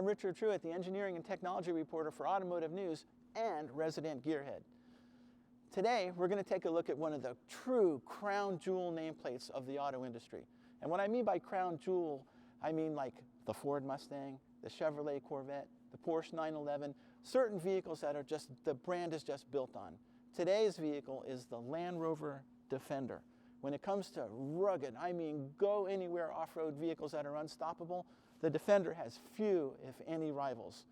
I'm Richard Truett, the engineering and technology reporter for Automotive News and resident gearhead. Today, we're going to take a look at one of the true crown jewel nameplates of the auto industry. And what I mean by crown jewel, I mean like the Ford Mustang, the Chevrolet Corvette, the Porsche 911, certain vehicles that are just, the brand is just built on. Today's vehicle is the Land Rover Defender. When it comes to rugged, I mean go anywhere off-road vehicles that are unstoppable, the Defender has few, if any, rivals.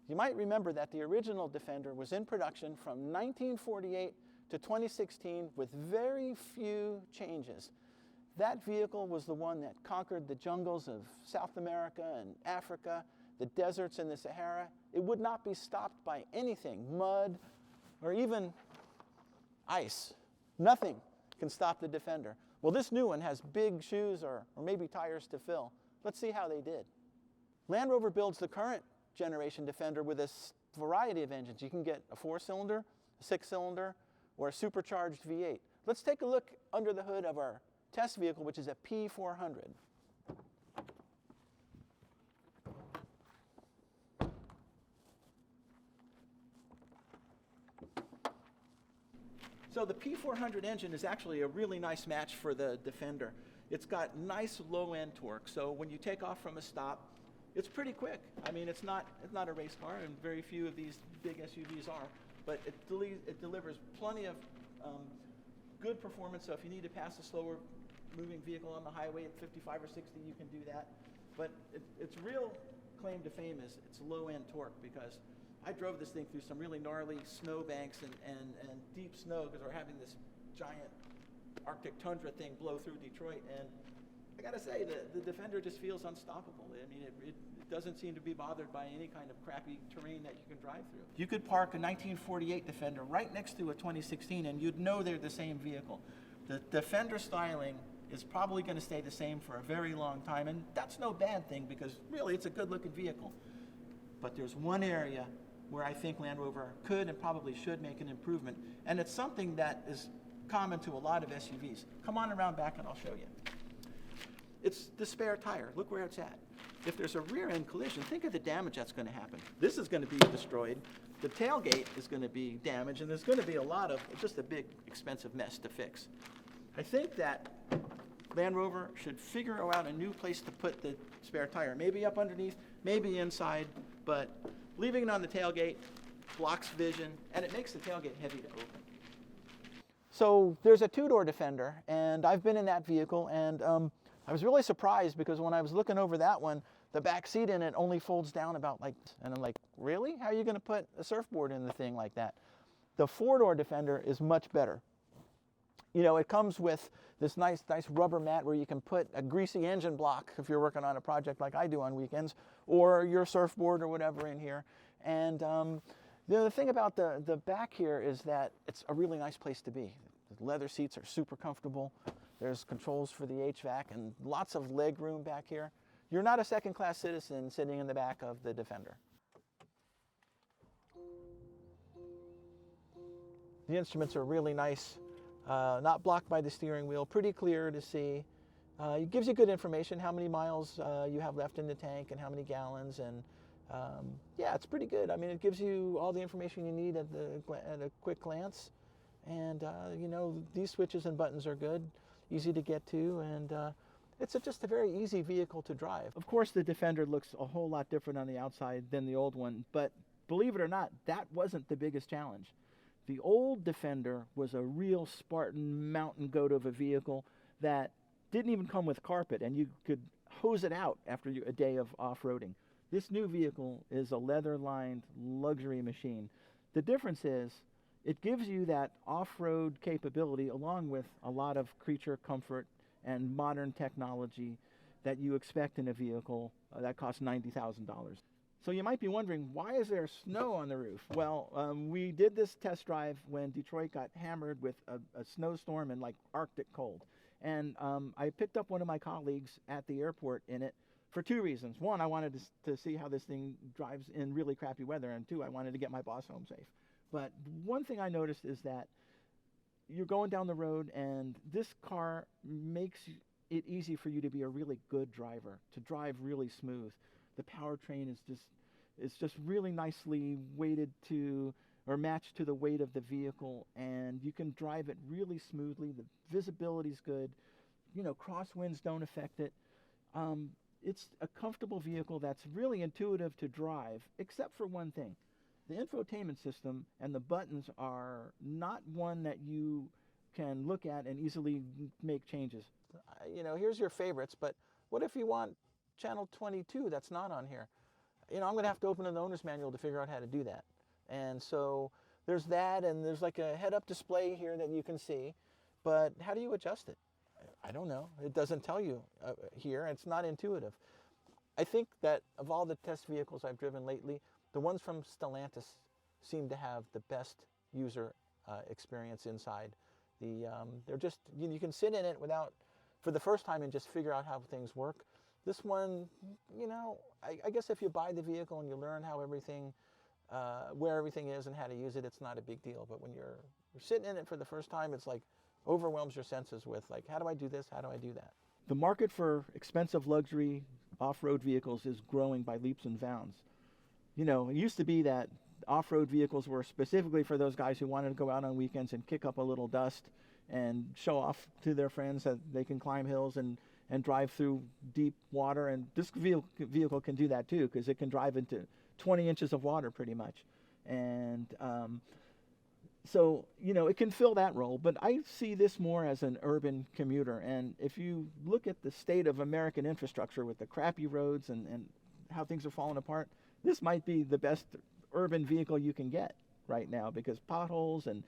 You might remember that the original Defender was in production from 1948 to 2016 with very few changes. That vehicle was the one that conquered the jungles of South America and Africa, the deserts in the Sahara. It would not be stopped by anything, mud or even ice. Nothing can stop the Defender. Well, this new one has big shoes or maybe tires to fill. Let's see how they did. Land Rover builds the current generation Defender with a variety of engines. You can get a 4-cylinder, a 6-cylinder, or a supercharged V8. Let's take a look under the hood of our test vehicle, which is a P400. So the P400 engine is actually a really nice match for the Defender. It's got nice low-end torque, so when you take off from a stop, it's pretty quick. I mean, it's not a race car, and very few of these big SUVs are, but it delivers plenty of good performance. So if you need to pass a slower moving vehicle on the highway at 55 or 60, you can do that. But its real claim to fame is its low-end torque, because I drove this thing through some really gnarly snow banks and deep snow because we're having this giant Arctic tundra thing blow through Detroit, and I gotta say, the Defender just feels unstoppable. I mean, it doesn't seem to be bothered by any kind of crappy terrain that you can drive through. You could park a 1948 Defender right next to a 2016 and you'd know they're the same vehicle. The Defender styling is probably going to stay the same for a very long time, and that's no bad thing because really it's a good looking vehicle. But there's one area where I think Land Rover could and probably should make an improvement, and it's something that is common to a lot of SUVs. Come on around back and I'll show you. It's the spare tire. Look where it's at. If there's a rear end collision, think of the damage that's going to happen. This is going to be destroyed. The tailgate is going to be damaged, and there's going to be a lot of, just a big expensive mess to fix. I think that Land Rover should figure out a new place to put the spare tire. Maybe up underneath, maybe inside, but leaving it on the tailgate blocks vision, and it makes the tailgate heavy to open. So there's a two-door Defender, and I've been in that vehicle, and I was really surprised because when I was looking over that one, the back seat in it only folds down about like, and I'm like, really? How are you going to put a surfboard in the thing like that? The four-door Defender is much better. You know, it comes with this nice rubber mat where you can put a greasy engine block if you're working on a project like I do on weekends, or your surfboard or whatever in here. And the thing about the back here is that it's a really nice place to be. The leather seats are super comfortable. There's controls for the HVAC and lots of leg room back here. You're not a second-class citizen sitting in the back of the Defender. The instruments are really nice, not blocked by the steering wheel, pretty clear to see. It gives you good information, how many miles you have left in the tank and how many gallons, and yeah, it's pretty good. I mean, it gives you all the information you need at a quick glance, and you know, these switches and buttons are good, easy to get to, and it's just a very easy vehicle to drive. Of course, the Defender looks a whole lot different on the outside than the old one, but believe it or not, that wasn't the biggest challenge. The old Defender was a real Spartan mountain goat of a vehicle that didn't even come with carpet, and you could hose it out after a day of off-roading. This new vehicle is a leather-lined luxury machine. The difference is it gives you that off-road capability along with a lot of creature comfort and modern technology that you expect in a vehicle that costs $90,000. So you might be wondering, why is there snow on the roof? Well, we did this test drive when Detroit got hammered with a snowstorm and like Arctic cold. And I picked up one of my colleagues at the airport in it for two reasons. One, I wanted to see how this thing drives in really crappy weather, and two, I wanted to get my boss home safe. But one thing I noticed is that you're going down the road, and this car makes it easy for you to be a really good driver, to drive really smooth. The powertrain is just really nicely weighted to or matched to the weight of the vehicle, and you can drive it really smoothly. The visibility's good. You know, crosswinds don't affect it. It's a comfortable vehicle that's really intuitive to drive, except for one thing. The infotainment system and the buttons are not one that you can look at and easily make changes. You know, here's your favorites, but what if you want channel 22 that's not on here? You know, I'm going to have to open an owner's manual to figure out how to do that. And so there's that, and there's like a head-up display here that you can see, but how do you adjust it? I don't know. It doesn't tell you here. It's not intuitive. I think that of all the test vehicles I've driven lately, the ones from Stellantis seem to have the best user experience inside. They're just, you can sit in it without, for the first time, and just figure out how things work. This one, you know, I guess if you buy the vehicle and you learn how everything, where everything is and how to use it, it's not a big deal. But when you're sitting in it for the first time, it's like overwhelms your senses with like, how do I do this? How do I do that? The market for expensive luxury off-road vehicles is growing by leaps and bounds. You know, it used to be that off-road vehicles were specifically for those guys who wanted to go out on weekends and kick up a little dust and show off to their friends that they can climb hills and drive through deep water. And this vehicle can do that too, because it can drive into 20 inches of water pretty much. And so, you know, it can fill that role, but I see this more as an urban commuter. And if you look at the state of American infrastructure with the crappy roads and how things are falling apart, this might be the best urban vehicle you can get right now, because potholes and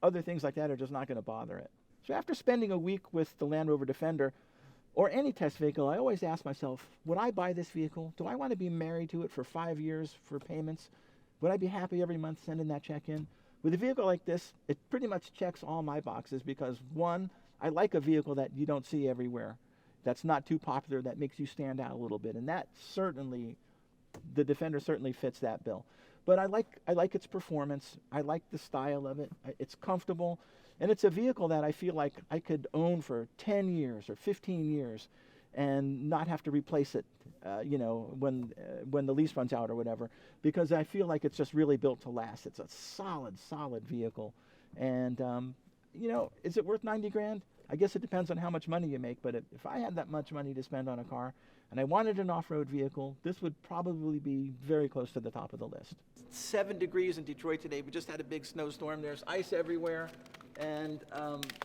other things like that are just not going to bother it. So after spending a week with the Land Rover Defender, or any test vehicle, I always ask myself, would I buy this vehicle? Do I want to be married to it for 5 years for payments? Would I be happy every month sending that check in? With a vehicle like this, it pretty much checks all my boxes because, one, I like a vehicle that you don't see everywhere, that's not too popular, that makes you stand out a little bit. And that certainly, the Defender certainly fits that bill. But I like its performance. I like the style of it. It's comfortable. And it's a vehicle that I feel like I could own for 10 years or 15 years and not have to replace it, you know, when the lease runs out or whatever, because I feel like it's just really built to last. It's a solid vehicle. And, you know, is it worth 90 grand? I guess it depends on how much money you make, but if I had that much money to spend on a car and I wanted an off-road vehicle, this would probably be very close to the top of the list. 7 degrees in Detroit today. We just had a big snowstorm. There's ice everywhere, and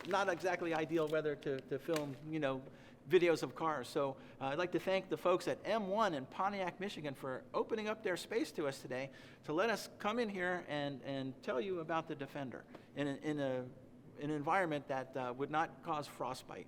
not exactly ideal weather to film, you know, videos of cars. So I'd like to thank the folks at M1 in Pontiac, Michigan for opening up their space to us today to let us come in here and tell you about the Defender in an environment that would not cause frostbite.